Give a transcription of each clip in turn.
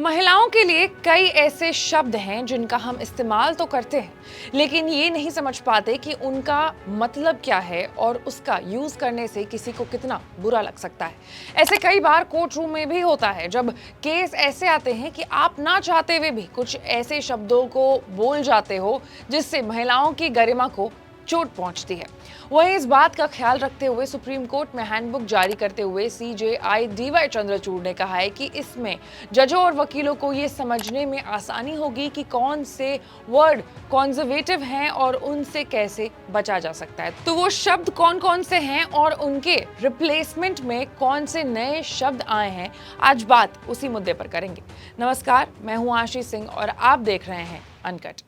महिलाओं के लिए कई ऐसे शब्द हैं जिनका हम इस्तेमाल तो करते हैं, लेकिन ये नहीं समझ पाते कि उनका मतलब क्या है और उसका यूज करने से किसी को कितना बुरा लग सकता है। ऐसे कई बार कोर्ट रूम में भी होता है जब केस ऐसे आते हैं कि आप ना चाहते हुए भी कुछ ऐसे शब्दों को बोल जाते हो जिससे महिलाओं की गरिमा को चोट पहुंचती है। वहीं इस बात का ख्याल रखते हुए सुप्रीम कोर्ट में हैंडबुक जारी करते हुए सीजेआई डीवाई चंद्रचूड़ ने कहा है कि इसमें जजों और वकीलों को ये समझने में आसानी होगी कि कौन से वर्ड कॉन्जर्वेटिव हैं और उनसे कैसे बचा जा सकता है। तो वो शब्द कौन कौन से हैं और उनके रिप्लेसमेंट में कौन से नए शब्द आए हैं, आज बात उसी मुद्दे पर करेंगे। नमस्कार, मैं हूं आशीष सिंह और आप देख रहे हैं अनकट।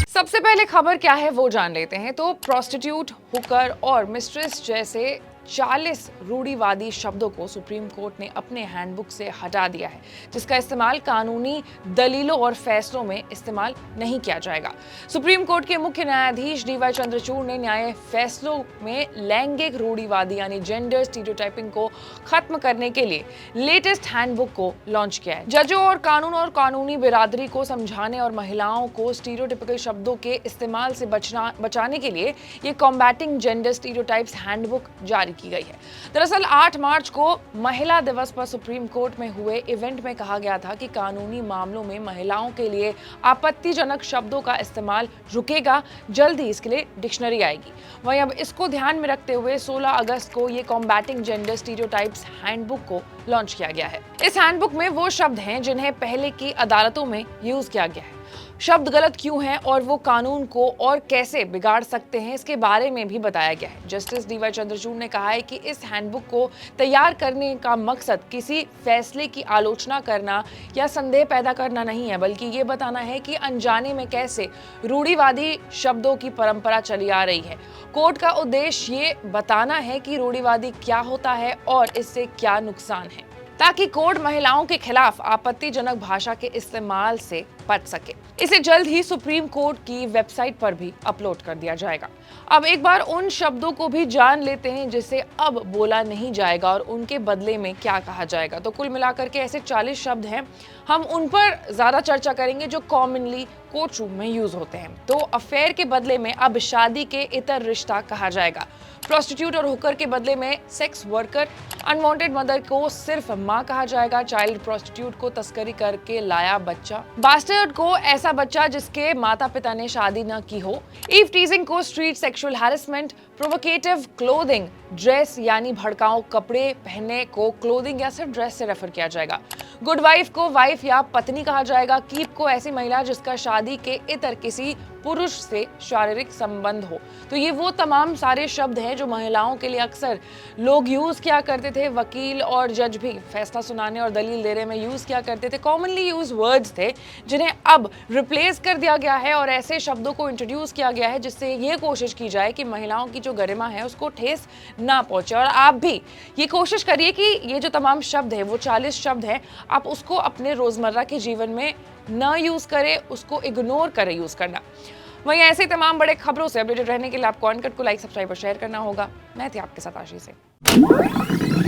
सबसे पहले खबर क्या है वो जान लेते हैं। तो प्रोस्टिट्यूट, हुकर और मिस्ट्रेस जैसे 40 रूढ़िवादी शब्दों को सुप्रीम कोर्ट ने अपने हैंडबुक से हटा दिया है, जिसका इस्तेमाल कानूनी दलीलों और फैसलों में इस्तेमाल नहीं किया जाएगा। सुप्रीम कोर्ट के मुख्य न्यायाधीश डीवाई चंद्रचूड़ ने न्याय फैसलों में लैंगिक रूढ़िवादी यानी जेंडर स्टीरियोटाइपिंग को खत्म करने के लिए लेटेस्ट हैंडबुक को लॉन्च किया है। जजों और कानूनी बिरादरी को समझाने और महिलाओं को स्टीरियोटिपिकल शब्दों के इस्तेमाल से बचाने के लिए ये कॉम्बैटिंग जेंडर स्टीरियोटाइप्स हैंडबुक जारी की गई है। दरअसल 8 मार्च को महिला दिवस पर सुप्रीम कोर्ट में हुए इवेंट में कहा गया था कि कानूनी मामलों में महिलाओं के लिए आपत्तिजनक शब्दों का इस्तेमाल रुकेगा, जल्द ही इसके लिए डिक्शनरी आएगी। वहीं अब इसको ध्यान में रखते हुए 16 अगस्त को ये कॉम्बैटिंग जेंडर स्टीरियोटाइप्स हैंडबुक को लॉन्च किया गया है। इस हैंडबुक में वो शब्द हैं जिन्हें पहले की अदालतों में यूज किया गया है। शब्द गलत क्यों हैं और वो कानून को और कैसे बिगाड़ सकते हैं, इसके बारे में भी बताया गया है। जस्टिस डीवाई चंद्रचूड़ ने कहा है कि इस हैंडबुक को तैयार करने का मकसद किसी फैसले की आलोचना करना या संदेह पैदा करना नहीं है, बल्कि ये बताना है कि अनजाने में कैसे रूढ़िवादी शब्दों की परंपरा चली आ रही है। कोर्ट का उद्देश्य ये बताना है कि रूढ़िवादी क्या होता है और इससे क्या नुकसान है, ताकि कोर्ट महिलाओं के खिलाफ आपत्तिजनक भाषा के इस्तेमाल से बच सके। इसे जल्द ही सुप्रीम कोर्ट की वेबसाइट पर भी अपलोड कर दिया जाएगा। अब एक बार उन शब्दों को भी जान लेते हैं जिसे अब बोला नहीं जाएगा और उनके बदले में क्या कहा जाएगा। तो कुल मिलाकर के ऐसे 40 शब्द हैं, हम उन पर ज्यादा चर्चा करेंगे जो कॉमनली कोर्ट रूम में यूज होते हैं। तो अफेयर के बदले में अब शादी के इतर रिश्ता कहा जाएगा। प्रोस्टिट्यूट और हुकर के बदले में सेक्स वर्कर, अनवांटेड मदर को सिर्फ मां कहा जाएगा, चाइल्ड प्रोस्टिट्यूट को तस्करी करके लाया बच्चा, बास्टर्ड को ऐसा बच्चा जिसके माता पिता ने शादी न की हो, ईव टीजिंग को street sexual harassment, provocative clothing dress यानी भड़काऊ कपड़े पहनने को क्लोथिंग या सिर्फ ड्रेस से रेफर किया जाएगा, गुड वाइफ को वाइफ या पत्नी कहा जाएगा, कीप को ऐसी महिला जिसका शादी के इतर किसी पुरुष से शारीरिक संबंध हो। तो ये वो तमाम सारे शब्द हैं जो महिलाओं के लिए अक्सर लोग यूज किया करते थे। वकील और जज भी फैसला सुनाने और दलील देने में यूज किया करते थे। कॉमनली यूज वर्ड्स थे जिन्हें अब रिप्लेस कर दिया गया है और ऐसे शब्दों को इंट्रोड्यूस किया गया है जिससे ये कोशिश की जाए कि महिलाओं की जो गरिमा है उसको ठेस ना पहुंचे। और आप भी ये कोशिश करिए कि ये जो तमाम शब्द है, वो 40 शब्द हैं, आप उसको अपने रोजमर्रा के जीवन में ना यूज करें, उसको इग्नोर करें यूज करना। वहीं ऐसे ही तमाम बड़े खबरों से अपडेटेड रहने के लिए आपको अनकट को लाइक, सब्सक्राइब और शेयर करना होगा। मैं थी आपके साथ आशीष से।